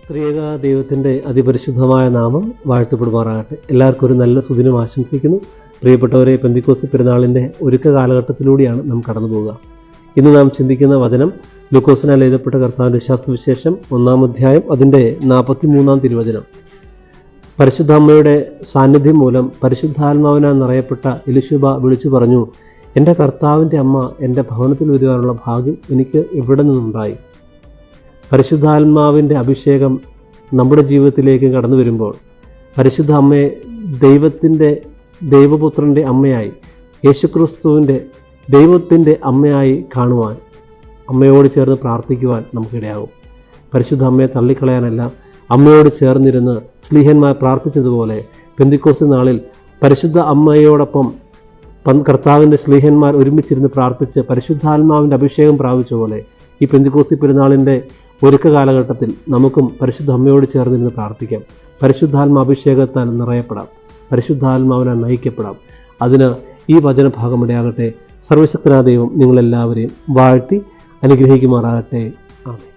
ത്രിയേക ദൈവത്തിൻ്റെ അതിപരിശുദ്ധമായ നാമം വാഴ്ത്തപ്പെടുമാറാകട്ടെ. എല്ലാവർക്കും ഒരു നല്ല സുദിനം ആശംസിക്കുന്നു. പ്രിയപ്പെട്ടവരെ, പെന്തിക്കോസ്ത് പെരുന്നാളിൻ്റെ ഒരുക്ക കാലഘട്ടത്തിലൂടെയാണ് നാം കടന്നു പോകുക. ഇന്ന് നാം ചിന്തിക്കുന്ന വചനം ലൂക്കോസിനാൽ എഴുതപ്പെട്ട കർത്താവിൻ്റെ വിശ്വാസവിശേഷം 1-ാം അധ്യായം അതിൻ്റെ 43-ാം തിരുവചനം. പരിശുദ്ധ അമ്മയുടെ സാന്നിധ്യം മൂലം പരിശുദ്ധാത്മാവിനാൽ നിറയപ്പെട്ട എലിശബ വിളിച്ചു പറഞ്ഞു, എൻ്റെ കർത്താവിൻ്റെ അമ്മ എൻ്റെ ഭവനത്തിൽ വരുവാനുള്ള ഭാഗ്യം എനിക്ക് എവിടെ നിന്നുണ്ടായി. പരിശുദ്ധാത്മാവിൻ്റെ അഭിഷേകം നമ്മുടെ ജീവിതത്തിലേക്ക് കടന്നു വരുമ്പോൾ പരിശുദ്ധ അമ്മയെ ദൈവപുത്രൻ്റെ അമ്മയായി, യേശുക്രിസ്തുവിൻ്റെ ദൈവത്തിൻ്റെ അമ്മയായി കാണുവാൻ, അമ്മയോട് ചേർന്ന് പ്രാർത്ഥിക്കുവാൻ നമുക്കിടയാകും. പരിശുദ്ധ അമ്മയെ തള്ളിക്കളയാനല്ല, അമ്മയോട് ചേർന്നിരുന്ന് സ്ലീഹന്മാർ പ്രാർത്ഥിച്ചതുപോലെ പെന്തിക്കോസ്ത് നാളിൽ പരിശുദ്ധ അമ്മയോടൊപ്പം കർത്താവിൻ്റെ സ്ലീഹന്മാർ ഒരുമിച്ചിരുന്ന് പ്രാർത്ഥിച്ച് പരിശുദ്ധാത്മാവിൻ്റെ അഭിഷേകം പ്രാപിച്ച പോലെ ഈ പെന്തിക്കോസ്ത് പെരുന്നാളിൻ്റെ ഒരുക്ക കാലഘട്ടത്തിൽ നമുക്കും പരിശുദ്ധ അമ്മയോട് ചേർന്നിരുന്ന് പ്രാർത്ഥിക്കാം. പരിശുദ്ധാത്മാഭിഷേകത്താൽ നിറയപ്പെടാം, പരിശുദ്ധാത്മാവിനാൽ നയിക്കപ്പെടാം. അതിന് ഈ വചനഭാഗം ഇടയാകട്ടെ. സർവശക്തനായ ദൈവം നിങ്ങളെല്ലാവരെയും വാഴ്ത്തി അനുഗ്രഹിക്കുമാറാകട്ടെ. ആമേൻ.